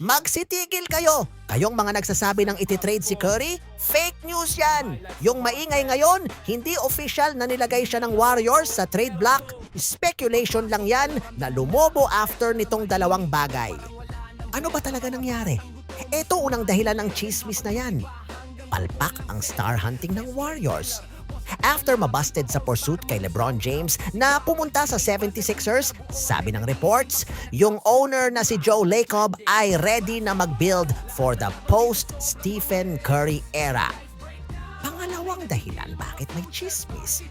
Magsitigil kayo! Kayong mga nagsasabi ng ititrade si Curry, fake news yan! Yung maingay ngayon, hindi official na nilagay siya ng Warriors sa trade block. Speculation lang yan na lumobo after nitong dalawang bagay. Ano ba talaga nangyari? Ito unang dahilan ng chismis na yan. Palpak ang star hunting ng Warriors. After mabusted sa pursuit kay LeBron James na pumunta sa 76ers, sabi ng reports, yung owner na si Joe Lacob ay ready na mag-build for the post-Stephen Curry era. Pangalawang dahilan bakit may chismis,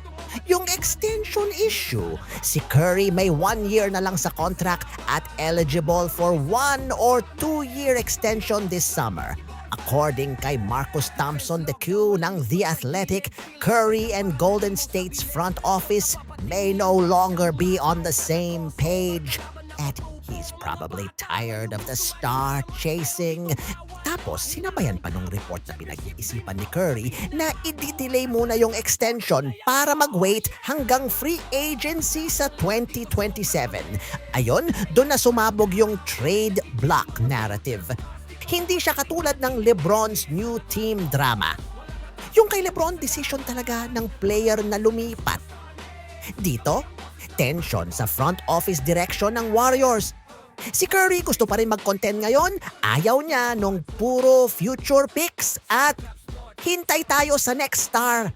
yung extension issue. Si Curry may 1 year na lang sa contract at eligible for 1 or 2-year extension this summer. According kay Marcus Thompson DeQ ng The Athletic, Curry and Golden State's front office may no longer be on the same page and he's probably tired of the star chasing. Tapos sinabayan pa nung report na pinag-iisipan ni Curry na i-delay muna yung extension para mag-wait hanggang free agency sa 2027. Ayon, doon na sumabog yung trade block narrative. Hindi siya katulad ng LeBron's new team drama. Yung kay LeBron, decision talaga ng player na lumipat. Dito, tension sa front office direction ng Warriors. Si Curry gusto pa rin mag-contend ngayon, ayaw niya nung puro future picks at hintay tayo sa next star.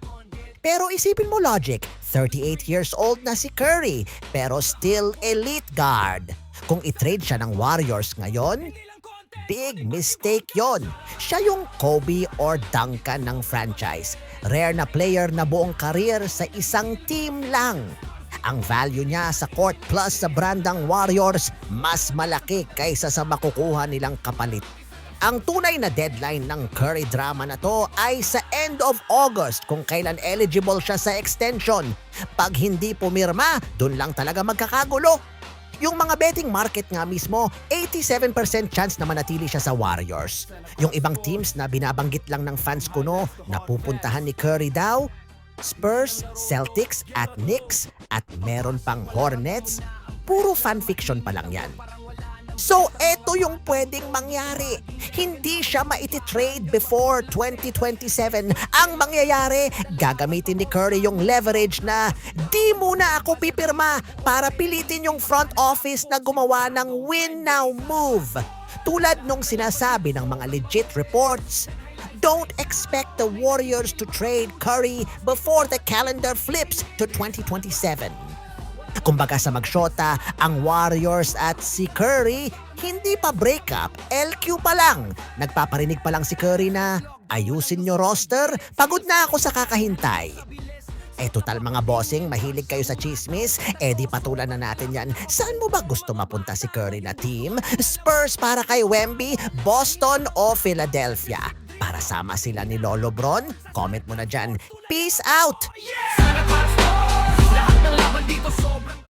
Pero isipin mo logic, 38 years old na si Curry pero still elite guard. Kung i-trade siya ng Warriors ngayon, big mistake yon. Siya yung Kobe or Duncan ng franchise. Rare na player na buong career sa isang team lang. Ang value niya sa court plus sa brandang Warriors mas malaki kaysa sa makukuha nilang kapalit. Ang tunay na deadline ng Curry drama na to ay sa end of August kung kailan eligible siya sa extension. Pag hindi pumirma, dun lang talaga magkakagulo. Yung mga betting market nga mismo, 87% chance na manatili siya sa Warriors. Yung ibang teams na binabanggit lang ng fans ko no, na pupuntahan ni Curry daw, Spurs, Celtics at Knicks at meron pang Hornets, puro fanfiction pa lang yan. So, eto yung pwedeng mangyari. Hindi siya maiti-trade before 2027. Ang mangyayari, gagamitin ni Curry yung leverage na di muna ako pipirma para pilitin yung front office na gumawa ng win now move. Tulad nung sinasabi ng mga legit reports, don't expect the Warriors to trade Curry before the calendar flips to 2027. Kumbaga sa magshota, ang Warriors at si Curry, hindi pa breakup, LQ pa lang. Nagpaparinig pa lang si Curry na, ayusin nyo roster, pagod na ako sa kakahintay. Total mga bossing, mahilig kayo sa chismis, di patulan na natin yan. Saan mo ba gusto mapunta si Curry na team? Spurs para kay Wemby, Boston o Philadelphia? Para sama sila ni Lolo Bron? Comment mo na dyan. Peace out!